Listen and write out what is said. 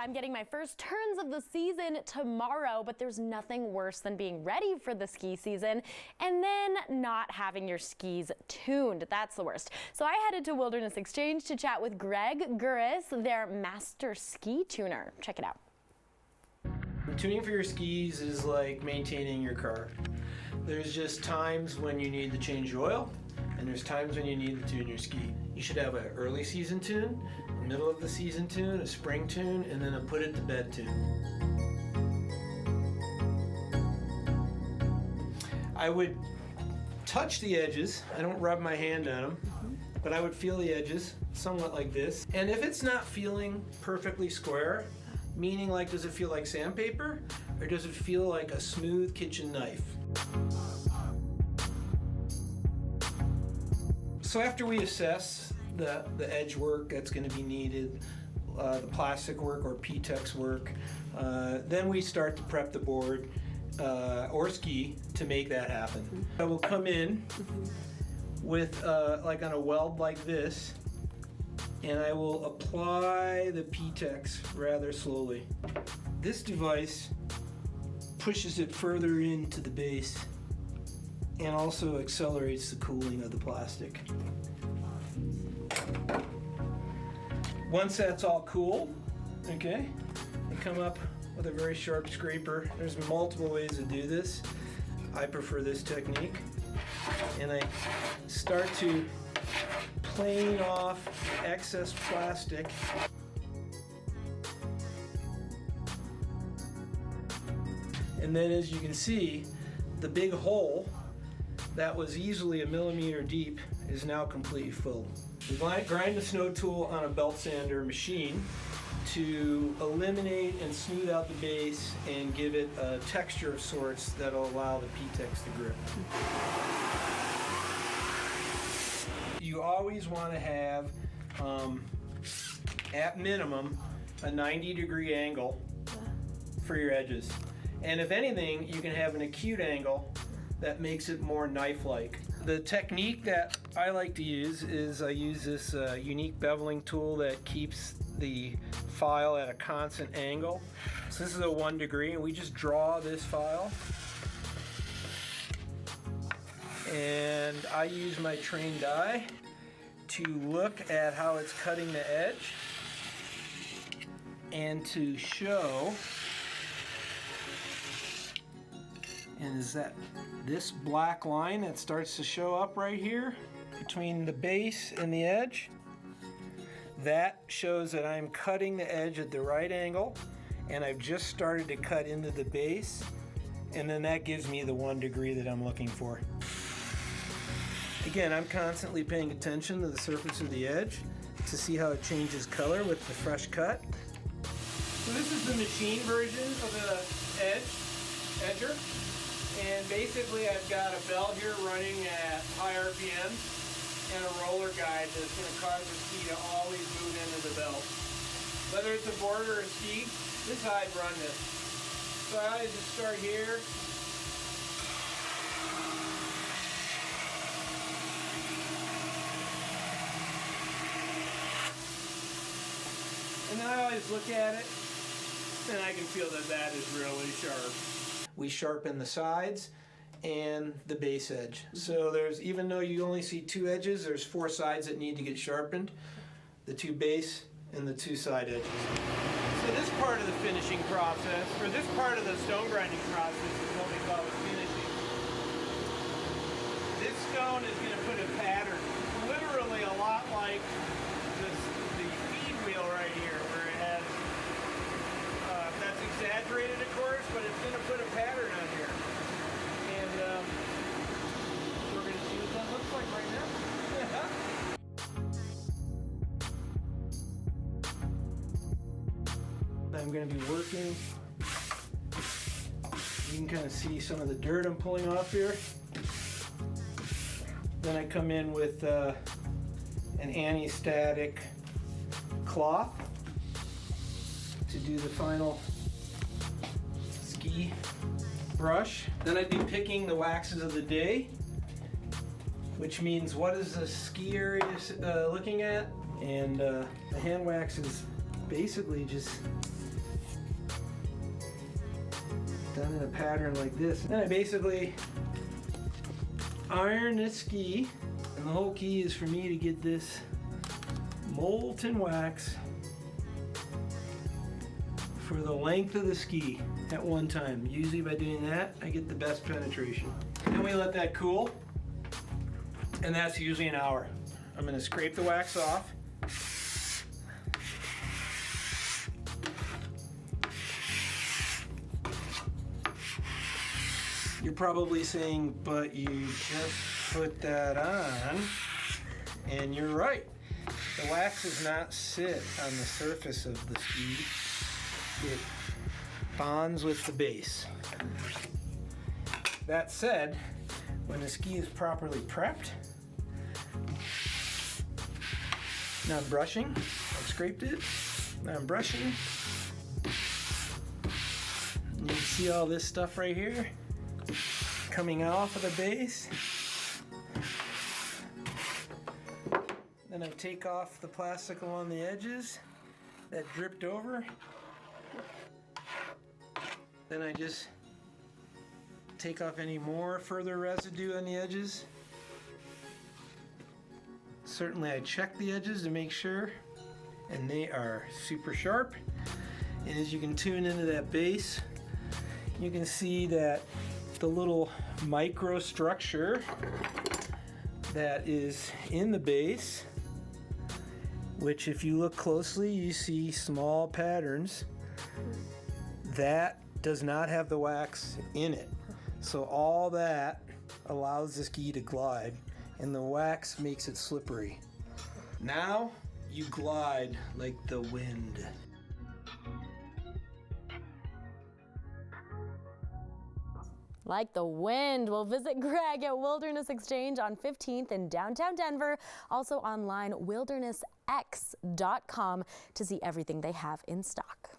I'm getting my first turns of the season tomorrow, but there's nothing worse than being ready for the ski season and then not having your skis tuned. That's the worst. So I headed to Wilderness Exchange to chat with Guras, their master ski tuner. Check it out. Tuning for your skis is like maintaining your car. There's just times when you need to change the oil, and there's times when you need to tune your ski. You should have an early season tune, a middle of the season tune, a spring tune, and then a put it to bed tune. I would touch the edges. I don't rub my hand on them, but I would feel the edges somewhat like this. And if it's not feeling perfectly square, meaning like does it feel like sandpaper or does it feel like a smooth kitchen knife? So after we assess the edge work that's going to be needed, the plastic work or P-Tex work, then we start to prep the board or ski to make that happen. I will come in with like on a weld like this, and I will apply the P-Tex rather slowly. This device pushes it further into the base and also accelerates the cooling of the plastic. Once that's all cool, okay, I come up with a very sharp scraper. There's multiple ways to do this. I prefer this technique. And I start to plane off excess plastic. And then as you can see, the big hole that was easily 1 millimeter deep is now completely full. We grind the snow tool on a belt sander machine to eliminate and smooth out the base and give it a texture of sorts that'll allow the P-Tex to grip. You always want to have, at minimum, a 90-degree angle for your edges. And if anything, you can have an acute angle that makes it more knife-like. The technique that I like to use is I use this unique beveling tool that keeps the file at a constant angle. So this is a 1 degree, and we just draw this file. And I use my trained eye to look at how it's cutting the edge and to show, and is that this black line that starts to show up right here between the base and the edge, that shows that I'm cutting the edge at the right angle, and I've just started to cut into the base, and then that gives me the 1 degree that I'm looking for. Again, I'm constantly paying attention to the surface of the edge to see how it changes color with the fresh cut. So this is the machine version of the edger. And basically I've got a belt here running at high RPMs and a roller guide that's going to cause the ski to always move into the belt. Whether it's a board or a ski, this is how I'd run this. So I just start here. And then I always look at it and I can feel that that is really sharp. We sharpen the sides and the base edge. So there's, even though you only see 2 edges, there's 4 sides that need to get sharpened. The 2 base and the 2 side edges. So this part of the finishing process, or this part of the stone grinding process is what we call the finishing. This stone is going to put a pattern, literally a lot like the feed wheel right here, where it has, that's exaggerated of course, but it's going to put a pattern on here. And we're going to see what that looks like right now. I'm going to be working. You can kind of see some of the dirt I'm pulling off here. Then I come in with an anti-static cloth to do the final ski brush. Then I'd be picking the waxes of the day, which means what is the ski area looking at, and the hand wax is basically just done in a pattern like this. Then I basically iron this ski, and the whole key is for me to get this molten wax for the length of the ski at one time. Usually by doing that, I get the best penetration. Then we let that cool, and that's usually an hour. I'm gonna scrape the wax off. You're probably saying, but you just put that on, and you're right. The wax does not sit on the surface of the ski. It bonds with the base. That said, when the ski is properly prepped, now I'm brushing, I've scraped it, now I'm brushing. You can see all this stuff right here coming off of the base. Then I take off the plastic along the edges that dripped over. Then I just take off any more further residue on the edges. Certainly I check the edges to make sure, and they are super sharp. And as you can tune into that base, you can see that the little microstructure that is in the base, which if you look closely, you see small patterns, that does not have the wax in it. So all that allows the ski to glide, and the wax makes it slippery. Now you glide like the wind. Like the wind. Well, visit Greg at Wilderness Exchange on 15th in downtown Denver. Also online, wildernessx.com to see everything they have in stock.